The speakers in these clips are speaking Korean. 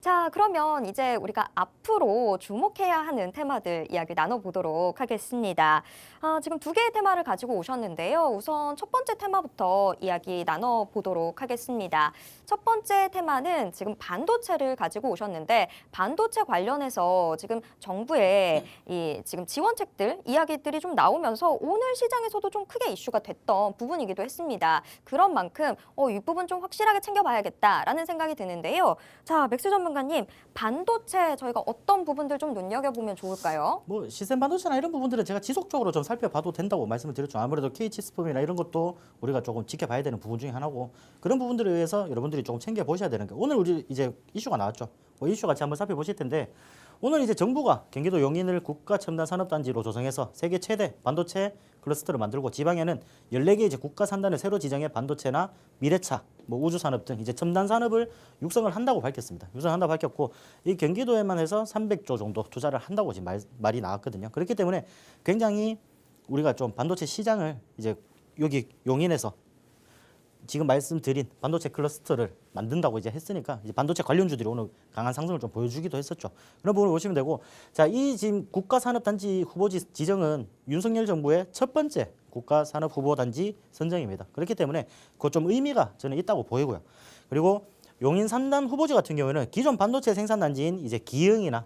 자, 그러면 이제 우리가 앞으로 주목해야 하는 테마들 이야기 나눠보도록 하겠습니다. 지금 두 개의 테마를 가지고 오셨는데요. 우선 첫 번째 테마부터 이야기 나눠보도록 하겠습니다. 첫 번째 테마는 지금 반도체를 가지고 오셨는데 반도체 관련해서 지금 정부의 이 지금 지원책들 이야기들이 좀 나오면서 오늘 시장에서도 좀 크게 이슈가 됐던 부분이기도 했습니다. 그런 만큼 이 부분 좀 확실하게 챙겨봐야겠다라는 생각이 드는데요. 자, 맥스 전문가님, 반도체 저희가 어떤 부분들 좀 눈여겨보면 좋을까요? 뭐 시스템 반도체나 이런 부분들은 제가 지속적으로 좀 살펴봐도 된다고 말씀을 드렸죠. 아무래도 K치스품이나 이런 것도 우리가 조금 지켜봐야 되는 부분 중에 하나고 그런 부분들에 의해서 여러분들이 조금 챙겨 보셔야 되는 게 오늘 우리 이제 이슈가 나왔죠. 뭐 이슈 같이 한번 살펴보실 텐데 오늘 이제 정부가 경기도 용인을 국가 첨단 산업단지로 조성해서 세계 최대 반도체 클러스터를 만들고 지방에는 14개 이제 국가 산단을 새로 지정해 반도체나 미래차, 뭐 우주 산업 등 이제 첨단 산업을 육성을 한다고 밝혔습니다. 육성한다고 밝혔고 이 경기도에만 해서 300조 정도 투자를 한다고 지금 말이 나왔거든요. 그렇기 때문에 굉장히 우리가 좀 반도체 시장을 이제 여기 용인에서 지금 말씀드린 반도체 클러스터를 만든다고 이제 했으니까 이제 반도체 관련주들이 오늘 강한 상승을 좀 보여주기도 했었죠. 그런 부분을 보시면 되고, 자, 이 지금 국가산업단지 후보지 지정은 윤석열 정부의 첫 번째 국가산업후보단지 선정입니다. 그렇기 때문에 그거 좀 의미가 저는 있다고 보이고요. 그리고 용인 3단 후보지 같은 경우에는 기존 반도체 생산단지인 이제 기흥이나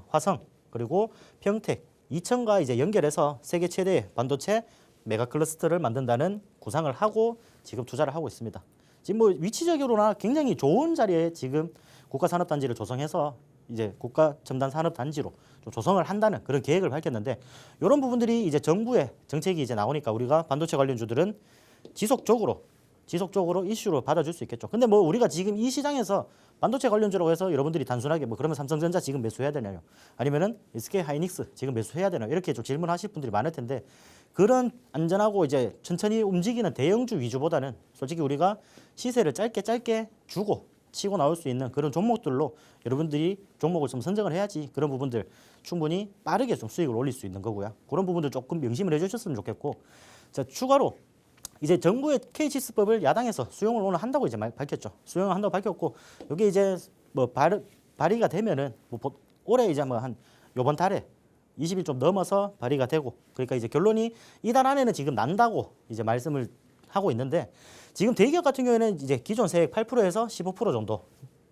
화성 그리고 평택, 이천과 이제 연결해서 세계 최대 반도체 메가 클러스터를 만든다는 구상을 하고 지금 투자를 하고 있습니다. 지금 뭐 위치적으로나 굉장히 좋은 자리에 지금 국가산업단지를 조성해서 이제 국가첨단산업단지로 좀 조성을 한다는 그런 계획을 밝혔는데 이런 부분들이 이제 정부의 정책이 이제 나오니까 우리가 반도체 관련주들은 지속적으로 이슈로 받아줄 수 있겠죠. 근데 뭐 우리가 지금 이 시장에서 반도체 관련주라고 해서 여러분들이 단순하게 뭐 그러면 삼성전자 지금 매수해야 되나요? 아니면은 SK 하이닉스 지금 매수해야 되나요? 이렇게 좀 질문하실 분들이 많을 텐데 그런 안전하고 이제 천천히 움직이는 대형주 위주보다는 솔직히 우리가 시세를 짧게 주고 치고 나올 수 있는 그런 종목들로 여러분들이 종목을 좀 선정을 해야지 그런 부분들 충분히 빠르게 좀 수익을 올릴 수 있는 거고요. 그런 부분들 조금 명심을 해주셨으면 좋겠고, 자 추가로 이제 정부의 K치스법을 야당에서 수용을 오늘 한다고 이제 밝혔죠. 수용을 한다고 밝혔고 여기 이제 뭐 발의가 되면은 뭐 올해 이제 뭐 한 요번 달에 20일 좀 넘어서 발의가 되고 그러니까 이제 결론이 이달 안에는 지금 난다고 이제 말씀을 하고 있는데 지금 대기업 같은 경우에는 이제 기존 세액 8%에서 15% 정도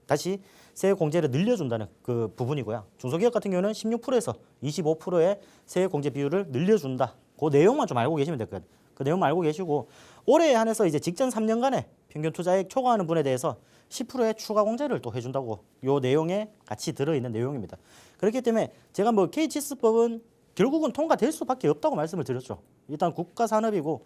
다시 세액 공제를 늘려준다는 그 부분이고요. 중소기업 같은 경우는 16%에서 25%의 세액 공제 비율을 늘려준다. 그 내용만 좀 알고 계시면 될 것 같아요. 그 내용만 알고 계시고 올해에 한해서 이제 직전 3년간의 평균 투자액 초과하는 분에 대해서 10%의 추가 공제를 또 해준다고 요 내용에 같이 들어있는 내용입니다. 그렇기 때문에 제가 뭐 K치스법은 결국은 통과될 수밖에 없다고 말씀을 드렸죠. 일단 국가 산업이고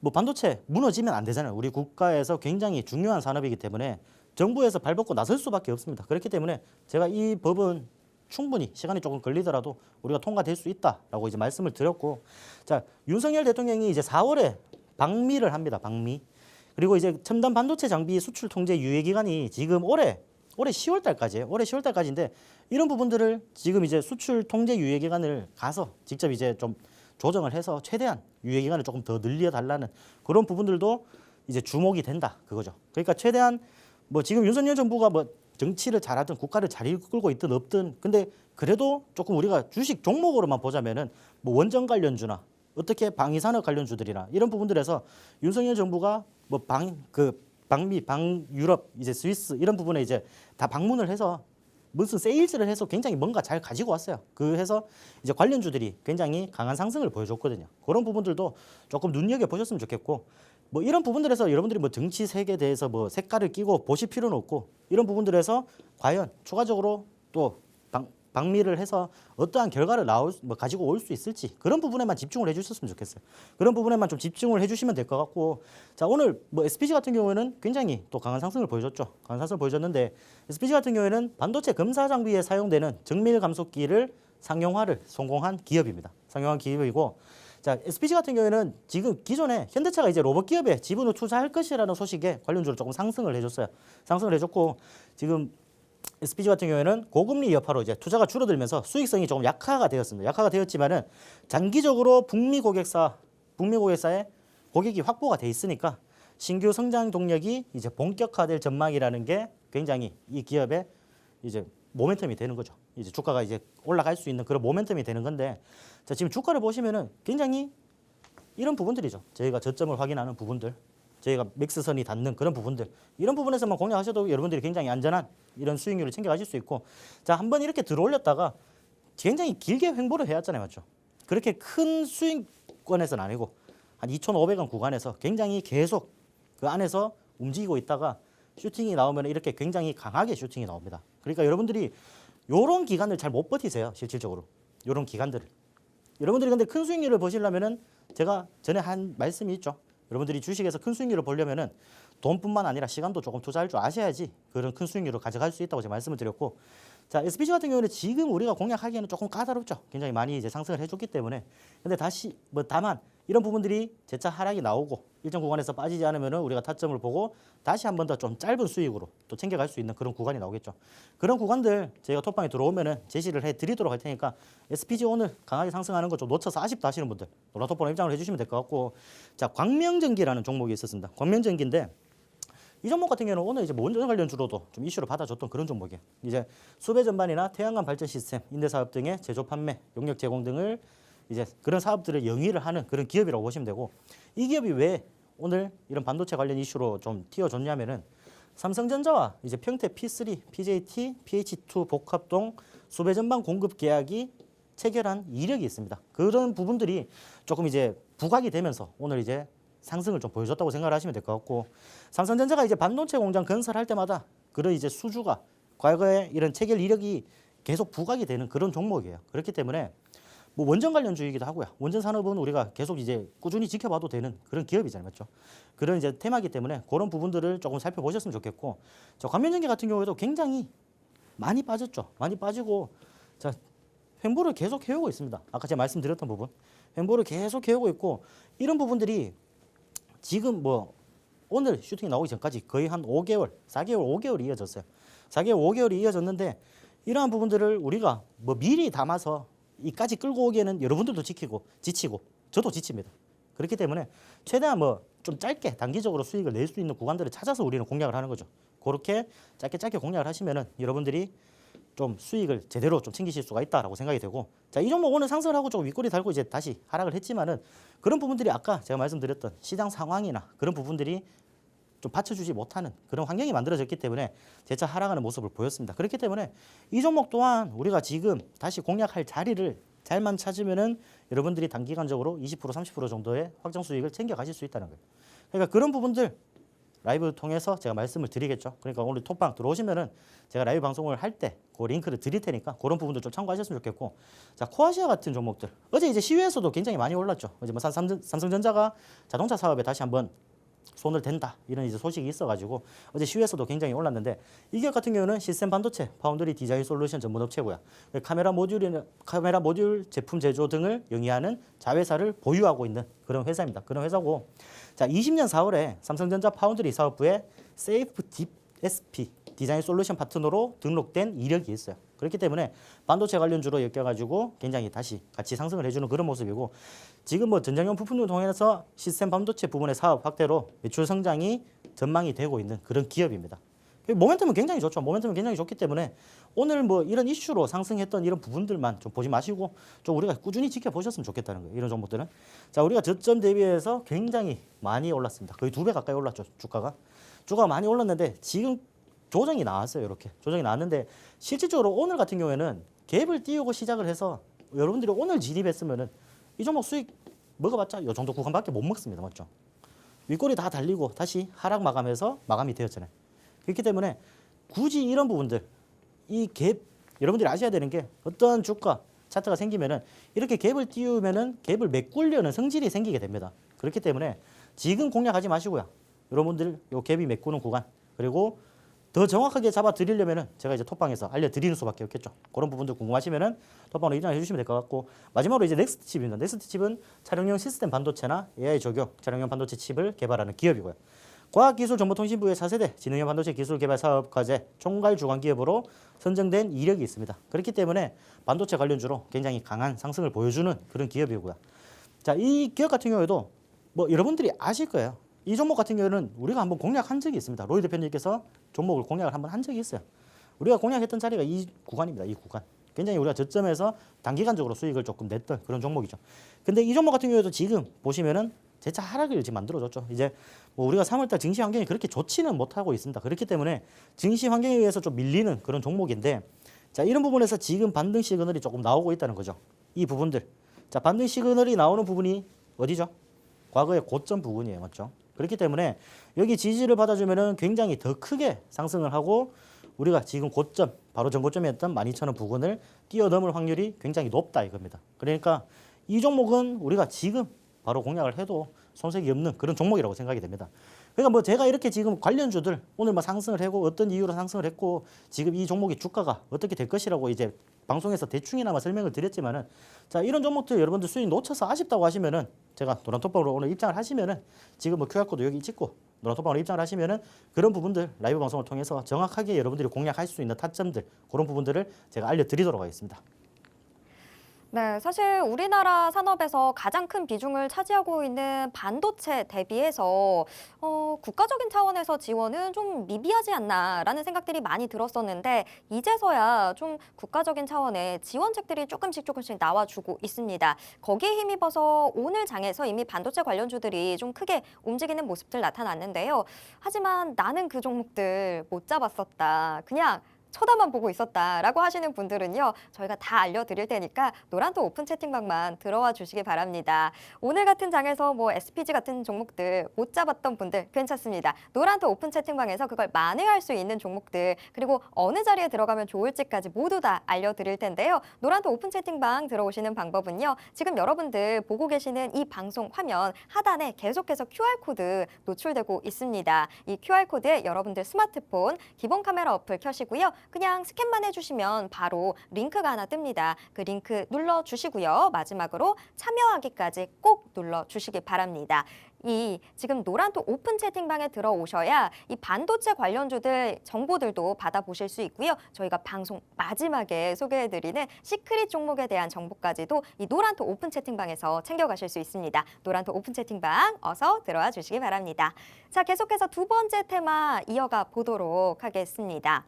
뭐 반도체 무너지면 안 되잖아요. 우리 국가에서 굉장히 중요한 산업이기 때문에 정부에서 발벗고 나설 수밖에 없습니다. 그렇기 때문에 제가 이 법은 충분히 시간이 조금 걸리더라도 우리가 통과될 수 있다라고 이제 말씀을 드렸고, 자 윤석열 대통령이 이제 4월에 방미를 합니다. 방미. 그리고 이제 첨단 반도체 장비 수출 통제 유예 기간이 지금 올해 10월 달까지예요. 올해 10월 달까지인데 이런 부분들을 지금 이제 수출 통제 유예 기간을 가서 직접 이제 좀 조정을 해서 최대한 유예 기간을 조금 더 늘려 달라는 그런 부분들도 이제 주목이 된다 그거죠. 그러니까 최대한 뭐 지금 윤석열 정부가 뭐 정치를 잘하든 국가를 잘 이끌고 있든 없든 근데 그래도 조금 우리가 주식 종목으로만 보자면은 뭐 원전 관련주나 어떻게 방위산업 관련주들이나 이런 부분들에서 윤석열 정부가 뭐 방미, 방유럽, 이제 스위스 이런 부분에 이제 다 방문을 해서 무슨 세일즈를 해서 굉장히 뭔가 잘 가지고 왔어요. 그 해서 이제 관련주들이 굉장히 강한 상승을 보여줬거든요. 그런 부분들도 조금 눈여겨 보셨으면 좋겠고 뭐 이런 부분들에서 여러분들이 뭐 정치 색에 대해서 뭐 색깔을 끼고 보실 필요는 없고 이런 부분들에서 과연 추가적으로 또 방미를 해서 어떠한 결과를 가지고 올 수 있을지 그런 부분에만 집중을 해주셨으면 좋겠어요. 그런 부분에만 좀 집중을 해주시면 될 것 같고, 자 오늘 뭐 SPG 같은 경우에는 굉장히 또 강한 상승을 보여줬죠. 강한 상승을 보여줬는데 SPG 같은 경우에는 반도체 검사 장비에 사용되는 정밀 감속기를 상용화를 성공한 기업입니다. 상용한 기업이고, 자 SPG 같은 경우에는 지금 기존에 현대차가 이제 로봇 기업에 지분을 투자할 것이라는 소식에 관련주로 조금 상승을 해줬어요. 상승을 해줬고 지금 SPG 같은 경우에는 고금리 여파로 이제 투자가 줄어들면서 수익성이 조금 약화가 되었습니다. 약화가 되었지만은 장기적으로 북미 고객사의 고객이 확보가 돼 있으니까 신규 성장 동력이 이제 본격화될 전망이라는 게 굉장히 이 기업의 이제 모멘텀이 되는 거죠. 이제 주가가 이제 올라갈 수 있는 그런 모멘텀이 되는 건데, 자, 지금 주가를 보시면은 굉장히 이런 부분들이죠. 저희가 저점을 확인하는 부분들, 저희가 맥스선이 닿는 그런 부분들, 이런 부분에서만 공략하셔도 여러분들이 굉장히 안전한 이런 수익률을 챙겨가실 수 있고, 자, 한번 이렇게 들어올렸다가 굉장히 길게 횡보를 해왔잖아요, 맞죠? 그렇게 큰 수익권에서는 아니고 한 2,500원 구간에서 굉장히 계속 그 안에서 움직이고 있다가 슈팅이 나오면 이렇게 굉장히 강하게 슈팅이 나옵니다. 그러니까 여러분들이 요런 기간을 잘 못 버티세요, 실질적으로. 요런 기간들을. 여러분들이 근데 큰 수익률을 보시려면은 제가 전에 한 말씀이 있죠. 여러분들이 주식에서 큰 수익률을 보려면은 돈뿐만 아니라 시간도 조금 투자할 줄 아셔야지 그런 큰 수익률을 가져갈 수 있다고 제가 말씀을 드렸고, 자, SPC 같은 경우는 지금 우리가 공략하기에는 조금 까다롭죠. 굉장히 많이 이제 상승을 해줬기 때문에. 근데 다시 뭐 다만 이런 부분들이 재차 하락이 나오고 일정 구간에서 빠지지 않으면은 우리가 타점을 보고 다시 한 번 더 좀 짧은 수익으로 또 챙겨갈 수 있는 그런 구간이 나오겠죠. 그런 구간들 저희가 톡방에 들어오면은 제시를 해드리도록 할 테니까 SPG 오늘 강하게 상승하는 거 좀 놓쳐서 아쉽다 하시는 분들 노라톡방으로 입장을 해주시면 될 것 같고, 자, 광명전기라는 종목이 있었습니다. 광명전기인데 이 종목 같은 경우는 오늘 이제 원전 관련주로도 좀 이슈를 받아줬던 그런 종목이에요. 이제 수배 전반이나 태양광 발전 시스템, 임대 사업 등의 제조 판매, 용역 제공 등을 이제 그런 사업들을 영위를 하는 그런 기업이라고 보시면 되고, 이 기업이 왜 오늘 이런 반도체 관련 이슈로 좀 튀어줬냐면은 삼성전자와 이제 평택 P3, PJT, PH2 복합동 수배 전반 공급 계약이 체결한 이력이 있습니다. 그런 부분들이 조금 이제 부각이 되면서 오늘 이제 상승을 좀 보여줬다고 생각을 하시면 될 것 같고, 삼성전자가 이제 반도체 공장 건설할 때마다 그런 이제 수주가 과거에 이런 체결 이력이 계속 부각이 되는 그런 종목이에요. 그렇기 때문에 뭐 원전 관련주이기도 하고요. 원전 산업은 우리가 계속 이제 꾸준히 지켜봐도 되는 그런 기업이잖아요, 맞죠? 그런 이제 테마이기 때문에 그런 부분들을 조금 살펴보셨으면 좋겠고, 저 관면전기 같은 경우에도 굉장히 많이 빠졌죠. 많이 빠지고, 자, 횡보를 계속 해오고 있습니다. 아까 제가 말씀드렸던 부분, 횡보를 계속 해오고 있고, 이런 부분들이 지금 뭐 오늘 슈팅이 나오기 전까지 거의 한 5개월, 4개월, 5개월이 이어졌어요. 4개월, 5개월이 이어졌는데 이러한 부분들을 우리가 뭐 미리 담아서 이까지 끌고 오기에는 여러분들도 지치고 저도 지칩니다. 그렇기 때문에 최대한 뭐 좀 짧게 단기적으로 수익을 낼 수 있는 구간들을 찾아서 우리는 공략을 하는 거죠. 그렇게 짧게 공략을 하시면은 여러분들이 좀 수익을 제대로 좀 챙기실 수가 있다라고 생각이 되고, 자, 이 종목 오늘 상승을 하고 조금 윗꼬리 달고 이제 다시 하락을 했지만은 그런 부분들이 아까 제가 말씀드렸던 시장 상황이나 그런 부분들이 좀 받쳐주지 못하는 그런 환경이 만들어졌기 때문에 재차 하락하는 모습을 보였습니다. 그렇기 때문에 이 종목 또한 우리가 지금 다시 공략할 자리를 잘만 찾으면은 여러분들이 단기간적으로 20% 30% 정도의 확정 수익을 챙겨 가실 수 있다는 거예요. 그러니까 그런 부분들 라이브 통해서 제가 말씀을 드리겠죠. 그러니까 오늘 톡방 들어오시면은 제가 라이브 방송을 할 때 그 링크를 드릴 테니까 그런 부분들 좀 참고하셨으면 좋겠고, 자, 코아시아 같은 종목들 어제 이제 시외에서도 굉장히 많이 올랐죠. 이제 뭐 삼성전자가 자동차 사업에 다시 한번 손을 댄다 이런 이제 소식이 있어가지고 어제 시외에서도 굉장히 올랐는데, 이 기업 같은 경우는 시스템 반도체 파운드리 디자인 솔루션 전문 업체고요. 카메라 모듈 제품 제조 등을 영위하는 자회사를 보유하고 있는 그런 회사입니다. 그런 회사고, 자, 20년 4월에 삼성전자 파운드리 사업부에 세이프 딥 SP 디자인 솔루션 파트너로 등록된 이력이 있어요. 그렇기 때문에 반도체 관련주로 엮여가지고 굉장히 다시 같이 상승을 해주는 그런 모습이고, 지금 뭐 전장용 부품을 통해서 시스템 반도체 부분의 사업 확대로 매출 성장이 전망이 되고 있는 그런 기업입니다. 모멘텀은 굉장히 좋죠. 모멘텀은 굉장히 좋기 때문에 오늘 뭐 이런 이슈로 상승했던 이런 부분들만 좀 보지 마시고 좀 우리가 꾸준히 지켜보셨으면 좋겠다는 거예요. 이런 종목들은. 자, 우리가 저점 대비해서 굉장히 많이 올랐습니다. 거의 2배 가까이 올랐죠. 주가가 많이 올랐는데 지금 조정이 나왔어요. 이렇게 조정이 나왔는데 실질적으로 오늘 같은 경우에는 갭을 띄우고 시작을 해서 여러분들이 오늘 진입했으면은 이 종목 수익 먹어봤자 이 정도 구간밖에 못 먹습니다. 맞죠? 윗꼬리 다 달리고 다시 하락 마감해서 마감이 되었잖아요. 그렇기 때문에 굳이 이런 부분들, 이 갭, 여러분들이 아셔야 되는 게 어떤 주가 차트가 생기면은 이렇게 갭을 띄우면은 갭을 메꾸려는 성질이 생기게 됩니다. 그렇기 때문에 지금 공략하지 마시고요. 여러분들 요 갭이 메꾸는 구간, 그리고 더 정확하게 잡아 드리려면은 제가 이제 톡방에서 알려드리는 수밖에 없겠죠. 그런 부분들 궁금하시면은 톡방으로 입장해 주시면 될 것 같고, 마지막으로 이제 넥스트 칩입니다. 넥스트 칩은 차량용 시스템 반도체나 AI 적용 차량용 반도체 칩을 개발하는 기업이고요. 과학기술정보통신부의 4세대 지능형 반도체 기술 개발 사업 과제 총괄 주관 기업으로 선정된 이력이 있습니다. 그렇기 때문에 반도체 관련주로 굉장히 강한 상승을 보여주는 그런 기업이고요. 자, 이 기업 같은 경우에도 뭐 여러분들이 아실 거예요. 이 종목 같은 경우는 우리가 한번 공략한 적이 있습니다. 로이 대표님께서 종목을 공략을 한번 한 적이 있어요. 우리가 공략했던 자리가 이 구간입니다. 이 구간. 굉장히 우리가 저점에서 단기간적으로 수익을 조금 냈던 그런 종목이죠. 근데 이 종목 같은 경우에도 지금 보시면은 재차 하락을 지금 만들어줬죠. 이제 뭐 우리가 3월달 증시 환경이 그렇게 좋지는 못하고 있습니다. 그렇기 때문에 증시 환경에 의해서 좀 밀리는 그런 종목인데, 자, 이런 부분에서 지금 반등 시그널이 조금 나오고 있다는 거죠. 이 부분들. 자, 반등 시그널이 나오는 부분이 어디죠? 과거의 고점 부분이에요. 맞죠? 그렇기 때문에 여기 지지를 받아주면은 굉장히 더 크게 상승을 하고 우리가 지금 고점, 바로 전고점이었던 12,000원 부근을 뛰어넘을 확률이 굉장히 높다 이겁니다. 그러니까 이 종목은 우리가 지금 바로 공략을 해도 손색이 없는 그런 종목이라고 생각이 됩니다. 그러니까 뭐 제가 이렇게 지금 관련주들 오늘 뭐 상승을 하고 어떤 이유로 상승을 했고 지금 이 종목의 주가가 어떻게 될 것이라고 이제 방송에서 대충이나마 설명을 드렸지만은, 자, 이런 종목들 여러분들 수익 놓쳐서 아쉽다고 하시면은 제가 노란톡방으로 오늘 입장을 하시면은 지금 뭐 QR코드 여기 찍고 노란톡방으로 입장을 하시면은 그런 부분들 라이브 방송을 통해서 정확하게 여러분들이 공략할 수 있는 타점들, 그런 부분들을 제가 알려드리도록 하겠습니다. 네, 사실 우리나라 산업에서 가장 큰 비중을 차지하고 있는 반도체 대비해서 국가적인 차원에서 지원은 좀 미비하지 않나라는 생각들이 많이 들었었는데 이제서야 좀 국가적인 차원의 지원책들이 조금씩 나와주고 있습니다. 거기에 힘입어서 오늘 장에서 이미 반도체 관련주들이 좀 크게 움직이는 모습들 나타났는데요. 하지만 나는 그 종목들 못 잡았었다. 그냥 쳐다만 보고 있었다라고 하시는 분들은요, 저희가 다 알려드릴 테니까 노란톡 오픈 채팅방만 들어와 주시기 바랍니다. 오늘 같은 장에서 뭐 SPG 같은 종목들 못 잡았던 분들 괜찮습니다. 노란톡 오픈 채팅방에서 그걸 만회할 수 있는 종목들, 그리고 어느 자리에 들어가면 좋을지까지 모두 다 알려드릴 텐데요. 노란톡 오픈 채팅방 들어오시는 방법은요, 지금 여러분들 보고 계시는 이 방송 화면 하단에 계속해서 QR코드 노출되고 있습니다. 이 QR코드에 여러분들 스마트폰 기본 카메라 어플 켜시고요. 그냥 스캔만 해주시면 바로 링크가 하나 뜹니다. 그 링크 눌러주시고요. 마지막으로 참여하기까지 꼭 눌러주시기 바랍니다. 이 지금 노란톡 오픈 채팅방에 들어오셔야 이 반도체 관련주들 정보들도 받아보실 수 있고요. 저희가 방송 마지막에 소개해드리는 시크릿 종목에 대한 정보까지도 이 노란톡 오픈 채팅방에서 챙겨가실 수 있습니다. 노란톡 오픈 채팅방 어서 들어와 주시기 바랍니다. 자, 계속해서 두 번째 테마 이어가 보도록 하겠습니다.